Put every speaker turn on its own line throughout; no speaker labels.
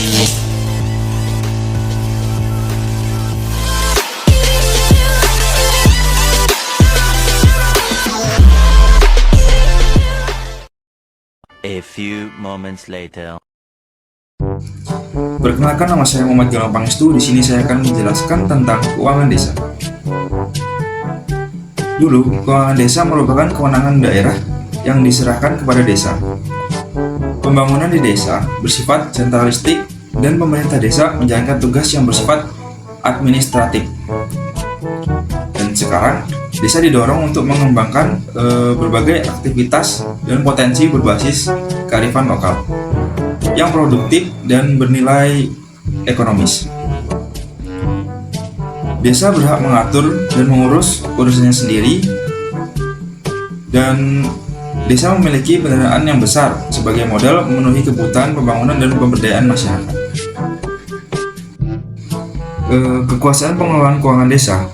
A few moments later.
Perkenalkan, nama saya Muhammad Galang Pangestu. Di sini saya akan menjelaskan tentang keuangan desa. Dulu, keuangan desa merupakan kewenangan daerah yang diserahkan kepada desa. Pembangunan di desa bersifat sentralistik dan pemerintah desa menjalankan tugas yang bersifat administratif. Dan sekarang, desa didorong untuk mengembangkan berbagai aktivitas dan potensi berbasis kearifan lokal yang produktif dan bernilai ekonomis. Desa berhak mengatur dan mengurus urusannya sendiri, dan desa memiliki pendanaan yang besar sebagai modal memenuhi kebutuhan pembangunan dan pemberdayaan masyarakat. Kekuasaan pengelolaan keuangan desa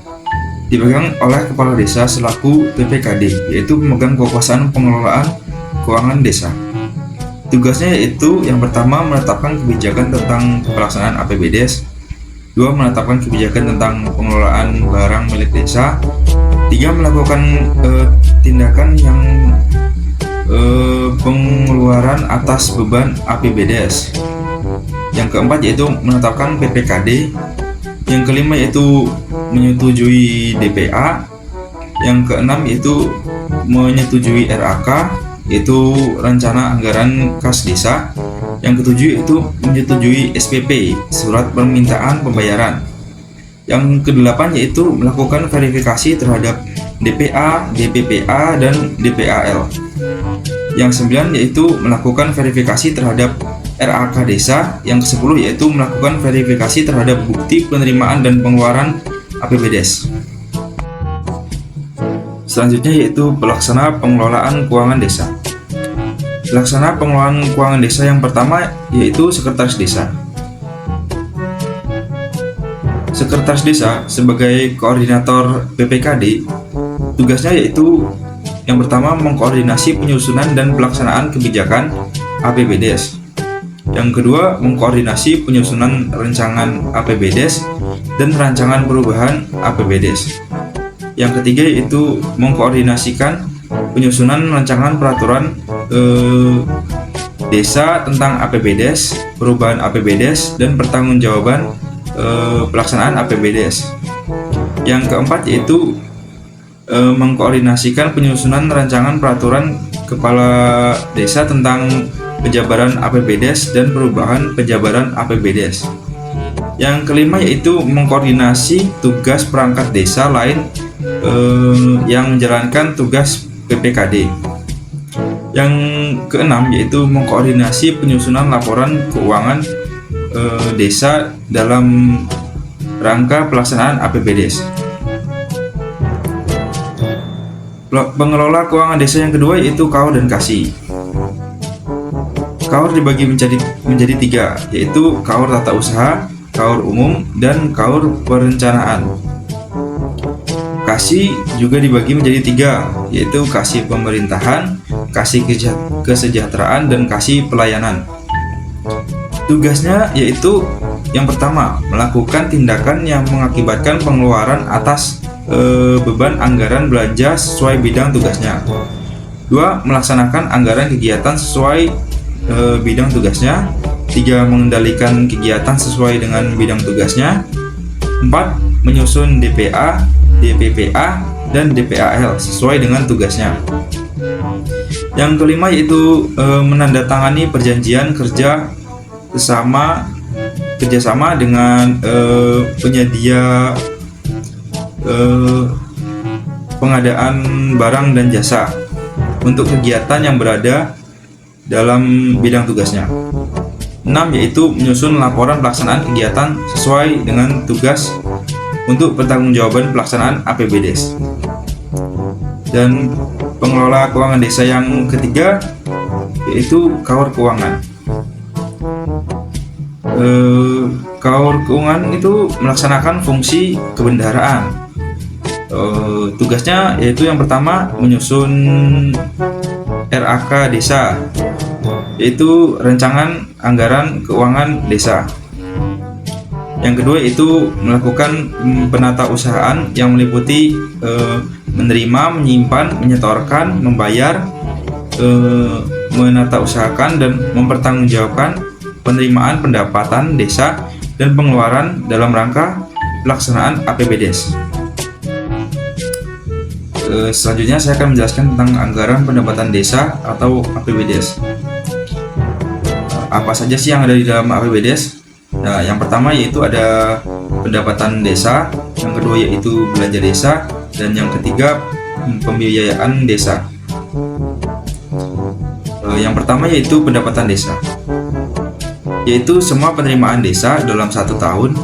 dipegang oleh kepala desa selaku PPKD, yaitu pemegang kekuasaan pengelolaan keuangan desa. Tugasnya yaitu yang pertama menetapkan kebijakan tentang pelaksanaan APBDes, 2 menetapkan kebijakan tentang pengelolaan barang milik desa, 3 melakukan tindakan yang pengeluaran atas beban APBDes, yang keempat yaitu menetapkan PPKD, yang kelima yaitu menyetujui DPA, yang keenam yaitu menyetujui RAK, yaitu rencana anggaran kas desa, yang ketujuh yaitu menyetujui SPP, surat permintaan pembayaran, yang kedelapan yaitu melakukan verifikasi terhadap DPA, DPPA, dan DPAL, yang sembilan yaitu melakukan verifikasi terhadap RAK desa, yang ke-10 yaitu melakukan verifikasi terhadap bukti penerimaan dan pengeluaran APBDes. Selanjutnya yaitu pelaksana pengelolaan keuangan desa. Pelaksana pengelolaan keuangan desa yang pertama yaitu sekretaris desa. Sekretaris desa sebagai koordinator PPKD, tugasnya yaitu yang pertama mengkoordinasi penyusunan dan pelaksanaan kebijakan APBDes. Yang kedua, mengkoordinasi penyusunan rancangan APBDes dan rancangan perubahan APBDes. Yang ketiga yaitu mengkoordinasikan penyusunan rancangan peraturan desa tentang APBDes, perubahan APBDes, dan pertanggungjawaban pelaksanaan APBDes. Yang keempat yaitu mengkoordinasikan penyusunan rancangan peraturan kepala desa tentang penjabaran APBDes dan perubahan penjabaran APBDes. Yang kelima yaitu mengkoordinasi tugas perangkat desa lain yang menjalankan tugas PPKD. Yang keenam yaitu mengkoordinasi penyusunan laporan keuangan desa dalam rangka pelaksanaan APBDes. Pengelola keuangan desa yang kedua yaitu KAUR dan KASI. KAUR dibagi menjadi 3, yaitu KAUR tata usaha, KAUR umum, dan KAUR perencanaan. KASI juga dibagi menjadi 3, yaitu KASI pemerintahan, KASI kesejahteraan, dan KASI pelayanan. Tugasnya yaitu yang pertama, melakukan tindakan yang mengakibatkan pengeluaran atas beban anggaran belanja sesuai bidang tugasnya. 2. Melaksanakan anggaran kegiatan sesuai bidang tugasnya. 3. Mengendalikan kegiatan sesuai dengan bidang tugasnya. 4. Menyusun DPA, DPPA, dan DPAL sesuai dengan tugasnya. Yang kelima yaitu menandatangani perjanjian kerjasama dengan penyedia pengadaan barang dan jasa untuk kegiatan yang berada dalam bidang tugasnya. 6. Yaitu menyusun laporan pelaksanaan kegiatan sesuai dengan tugas untuk pertanggungjawaban pelaksanaan APBDes. Dan pengelola keuangan desa yang ketiga yaitu KAUR keuangan. KAUR keuangan itu melaksanakan fungsi kebendaharaan. Tugasnya yaitu yang pertama menyusun RAK Desa, yaitu Rancangan Anggaran Keuangan Desa. Yang kedua itu melakukan penatausahaan yang meliputi menerima, menyimpan, menyetorkan, membayar, menatausahakan dan mempertanggungjawabkan penerimaan pendapatan desa dan pengeluaran dalam rangka pelaksanaan APBDes. Selanjutnya saya akan menjelaskan tentang anggaran pendapatan desa atau APBDes. Apa saja sih yang ada di dalam APBDes? Nah, yang pertama yaitu ada pendapatan desa, yang kedua yaitu belanja desa, dan yang ketiga pembiayaan desa. Yang pertama yaitu pendapatan desa, yaitu semua penerimaan desa dalam satu tahun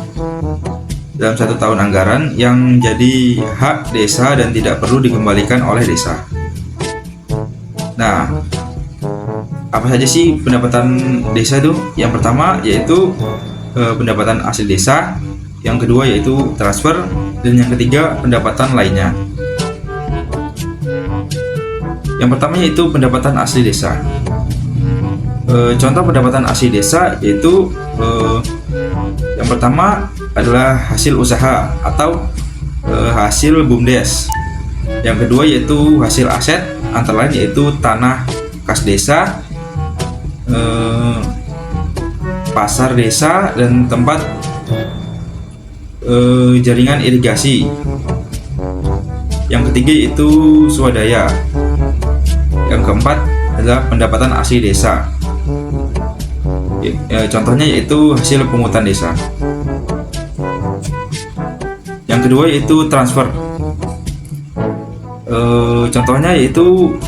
anggaran yang jadi hak desa dan tidak perlu dikembalikan oleh desa. Nah, apa saja sih pendapatan desa itu? Yang pertama yaitu pendapatan asli desa, yang kedua yaitu transfer, dan yang ketiga pendapatan lainnya. Yang pertama yaitu pendapatan asli desa. Contoh pendapatan asli desa yaitu yang pertama adalah hasil usaha atau hasil BUMDes. Yang kedua yaitu hasil aset, antara lain yaitu tanah kas desa, pasar desa, dan tempat jaringan irigasi. Yang ketiga yaitu swadaya. Yang keempat adalah pendapatan asli desa. Contohnya yaitu hasil pungutan desa. Yang kedua yaitu transfer. Contohnya yaitu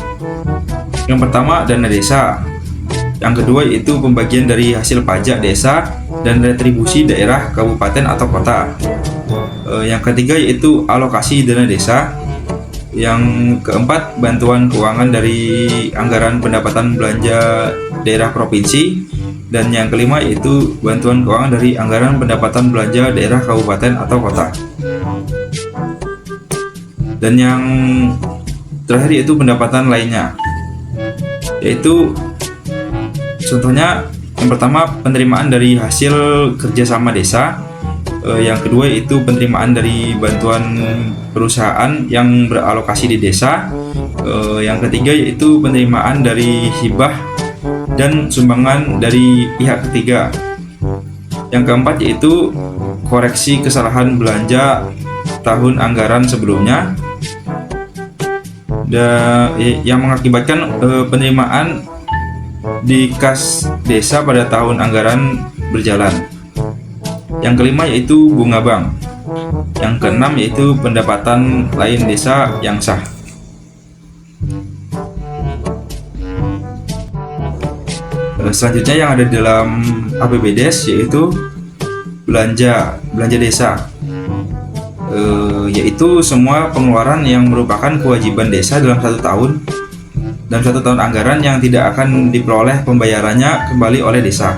yang pertama dana desa, yang kedua yaitu pembagian dari hasil pajak desa dan retribusi daerah, kabupaten atau kota. Yang ketiga yaitu alokasi dana desa. Yang keempat bantuan keuangan dari anggaran pendapatan belanja daerah provinsi. Dan yang kelima yaitu bantuan keuangan dari anggaran pendapatan belanja daerah, kabupaten atau kota. Dan yang terakhir yaitu pendapatan lainnya, yaitu contohnya yang pertama penerimaan dari hasil kerjasama desa, yang kedua yaitu penerimaan dari bantuan perusahaan yang beralokasi di desa, yang ketiga yaitu penerimaan dari hibah dan sumbangan dari pihak ketiga, yang keempat yaitu koreksi kesalahan belanja tahun anggaran sebelumnya, dan yang mengakibatkan penerimaan di kas desa pada tahun anggaran berjalan. Yang kelima yaitu bunga bank. Yang keenam yaitu pendapatan lain desa yang sah. Selanjutnya yang ada di dalam APBDes yaitu belanja desa, yaitu semua pengeluaran yang merupakan kewajiban desa dalam satu tahun anggaran yang tidak akan diperoleh pembayarannya kembali oleh desa,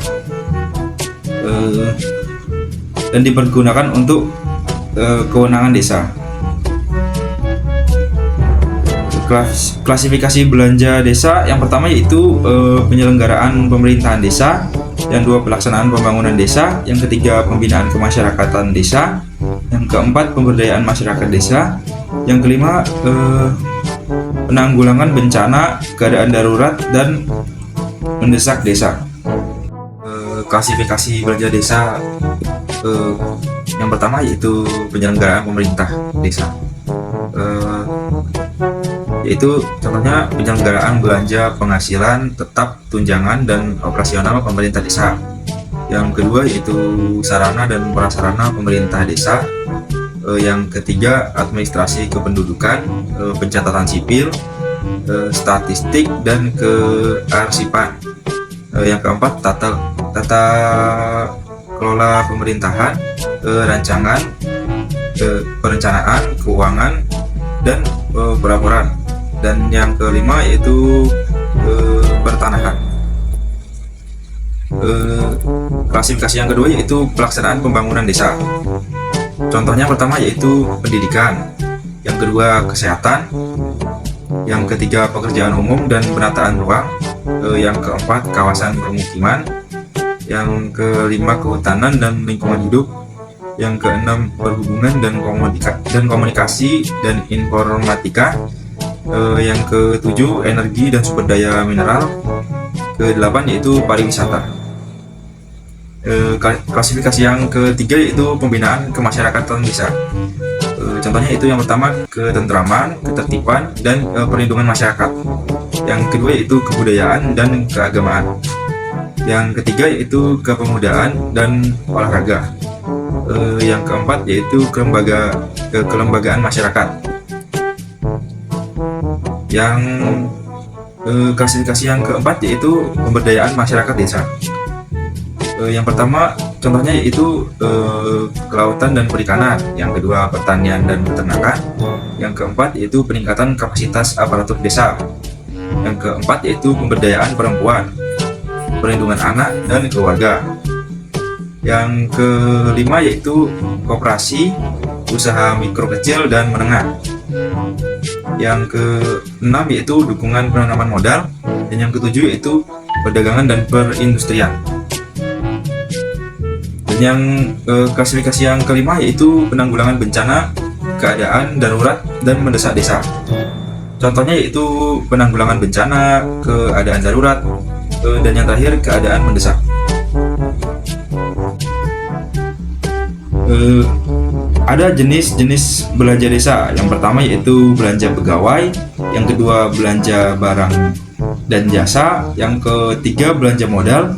dan dipergunakan untuk kewenangan desa. Klasifikasi belanja desa yang pertama yaitu penyelenggaraan pemerintahan desa, yang kedua pelaksanaan pembangunan desa, yang ketiga pembinaan kemasyarakatan desa, yang keempat pemberdayaan masyarakat desa, yang kelima penanggulangan bencana, keadaan darurat, dan mendesak desa. Klasifikasi belanja desa yang pertama yaitu penyelenggaraan pemerintah desa, yaitu contohnya penyelenggaraan belanja penghasilan tetap, tunjangan, dan operasional pemerintah desa. Yang kedua yaitu sarana dan prasarana pemerintah desa. Yang ketiga administrasi kependudukan, pencatatan sipil, statistik, dan kearsipan. Yang keempat tata kelola pemerintahan, rancangan, perencanaan, keuangan, dan pelaporan. Dan yang kelima yaitu pertanahan. Klasifikasi yang kedua yaitu pelaksanaan pembangunan desa. Contohnya pertama yaitu pendidikan, yang kedua kesehatan, Yang ketiga, pekerjaan umum dan penataan ruang. Yang keempat, kawasan permukiman. Yang kelima, kehutanan dan lingkungan hidup. Yang keenam, perhubungan dan komunikasi dan informatika. Yang ketujuh, energi dan sumber daya mineral. Kedelapan yaitu pariwisata. Klasifikasi yang ketiga yaitu pembinaan kemasyarakatan desa. Contohnya itu yang pertama, ketentraman, ketertiban, dan perlindungan masyarakat. Yang kedua yaitu kebudayaan dan keagamaan. Yang ketiga yaitu kepemudaan dan olahraga. Yang keempat yaitu kelembagaan masyarakat. Yang klasifikasi yang keempat yaitu pemberdayaan masyarakat desa. Yang pertama contohnya yaitu kelautan dan perikanan. Yang kedua, pertanian dan peternakan. Yang keempat yaitu peningkatan kapasitas aparatur desa. Yang keempat yaitu pemberdayaan perempuan, perlindungan anak dan keluarga. Yang kelima yaitu koperasi, usaha mikro kecil dan menengah. Yang keenam yaitu dukungan penanaman modal. Dan yang ketujuh yaitu perdagangan dan perindustrian. Dan yang klasifikasi yang kelima yaitu penanggulangan bencana, keadaan darurat dan mendesak desa. Contohnya yaitu penanggulangan bencana, keadaan darurat, dan yang terakhir keadaan mendesak. Ada jenis-jenis belanja desa. Yang pertama yaitu belanja pegawai, yang kedua belanja barang dan jasa, yang ketiga belanja modal,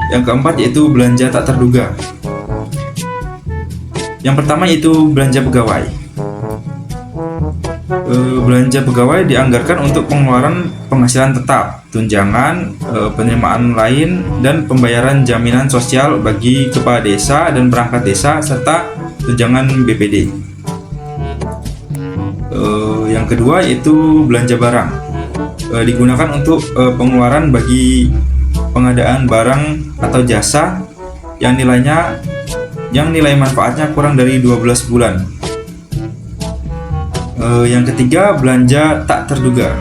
yang keempat yaitu belanja tak terduga. Yang pertama yaitu belanja pegawai. Belanja pegawai dianggarkan untuk pengeluaran penghasilan tetap, tunjangan, penerimaan lain, dan pembayaran jaminan sosial bagi kepala desa dan perangkat desa, serta tunjangan BPD. Yang kedua yaitu belanja barang. Digunakan untuk pengeluaran bagi pengadaan barang atau jasa yang nilai manfaatnya kurang dari 12 bulan. Yang ketiga, belanja tak terduga.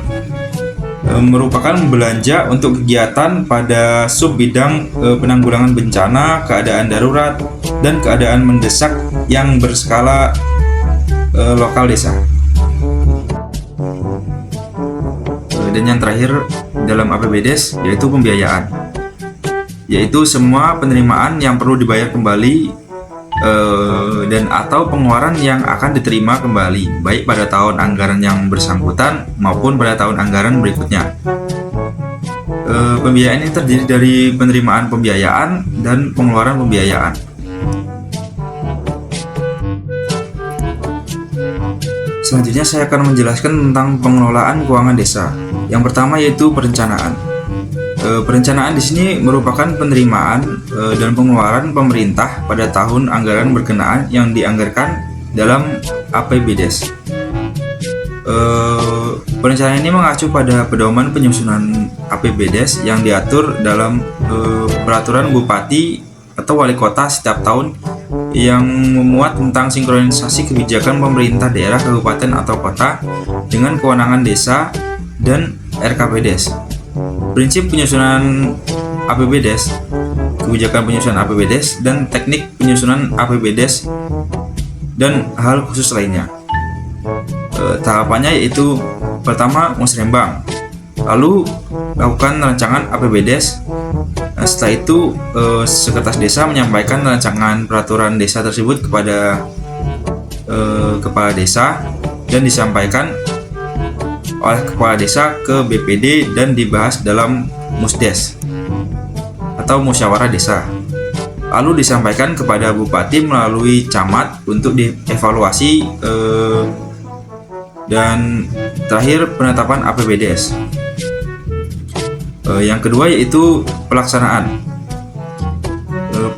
Merupakan belanja untuk kegiatan pada sub bidang penanggulangan bencana, keadaan darurat, dan keadaan mendesak yang berskala lokal desa. Dan yang terakhir dalam APBDes yaitu pembiayaan, yaitu semua penerimaan yang perlu dibayar kembali dan atau pengeluaran yang akan diterima kembali, baik pada tahun anggaran yang bersangkutan maupun pada tahun anggaran berikutnya. Pembiayaan ini terdiri dari penerimaan pembiayaan dan pengeluaran pembiayaan. Selanjutnya saya akan menjelaskan tentang pengelolaan keuangan desa. Yang pertama yaitu perencanaan. Perencanaan di sini merupakan penerimaan dan pengeluaran pemerintah pada tahun anggaran berkenaan yang dianggarkan dalam APBDes. Perencanaan ini mengacu pada pedoman penyusunan APBDes yang diatur dalam peraturan bupati atau wali kota setiap tahun yang memuat tentang sinkronisasi kebijakan pemerintah daerah, kabupaten atau kota dengan kewenangan desa dan RKPDes. Prinsip penyusunan APBDes, kebijakan penyusunan APBDes, dan teknik penyusunan APBDes, dan hal khusus lainnya. Tahapannya yaitu pertama musrembang, lalu lakukan rancangan APBDes. Setelah itu sekretaris desa menyampaikan rancangan peraturan desa tersebut kepada kepala desa dan disampaikan oleh kepala desa ke BPD dan dibahas dalam musdes atau musyawarah desa. Lalu disampaikan kepada bupati melalui camat untuk dievaluasi dan terakhir penetapan APBDes. Yang kedua yaitu pelaksanaan.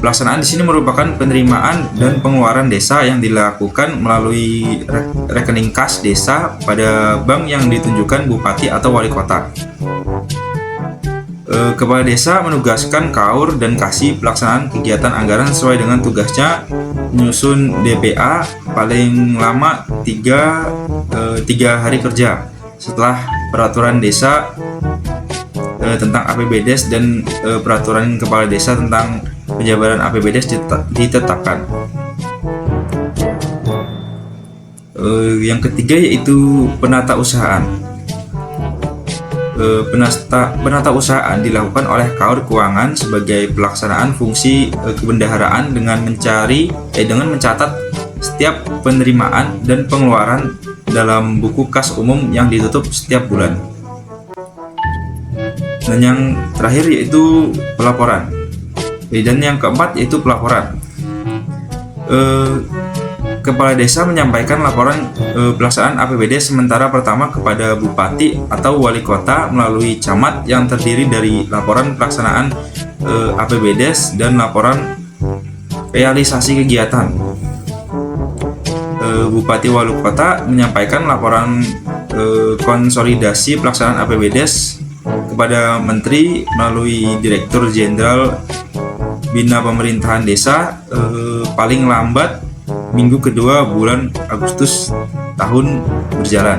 Pelaksanaan di sini merupakan penerimaan dan pengeluaran desa yang dilakukan melalui rekening kas desa pada bank yang ditunjukkan bupati atau wali kota. Kepala desa menugaskan KAUR dan KASI pelaksanaan kegiatan anggaran sesuai dengan tugasnya, menyusun DPA paling lama 3 hari kerja setelah peraturan desa tentang APBDes dan peraturan kepala desa tentang penjabaran APBDes ditetapkan. Yang ketiga yaitu penata usahaan. Penata usahaan dilakukan oleh KAUR Keuangan sebagai pelaksanaan fungsi kebendaharaan dengan mencatat setiap penerimaan dan pengeluaran dalam buku kas umum yang ditutup setiap bulan. Dan yang terakhir yaitu pelaporan. Dan yang keempat yaitu pelaporan. Kepala desa menyampaikan laporan pelaksanaan APBD sementara pertama kepada bupati atau wali kota melalui camat yang terdiri dari laporan pelaksanaan APBDes dan laporan realisasi kegiatan. Bupati wali kota menyampaikan laporan konsolidasi pelaksanaan APBDes kepada menteri melalui Direktur Jenderal Bina Pemerintahan Desa paling lambat minggu kedua bulan Agustus tahun berjalan.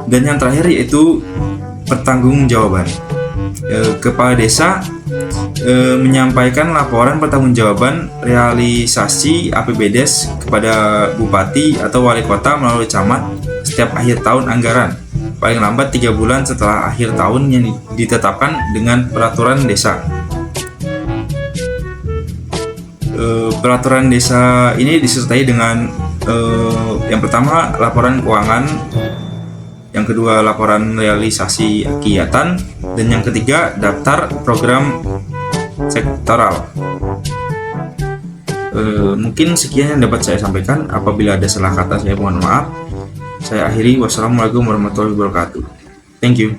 Dan yang terakhir yaitu pertanggungjawaban. Kepala desa menyampaikan laporan pertanggungjawaban realisasi APBDes kepada bupati atau wali kota melalui camat setiap akhir tahun anggaran, paling lambat 3 bulan setelah akhir tahun yang ditetapkan dengan peraturan desa. Peraturan desa ini disertai dengan yang pertama laporan keuangan, yang kedua laporan realisasi kegiatan, dan yang ketiga daftar program sektoral. Mungkin sekian yang dapat saya sampaikan. Apabila ada salah kata saya mohon maaf. Saya akhiri. Wassalamualaikum warahmatullahi wabarakatuh. Thank you.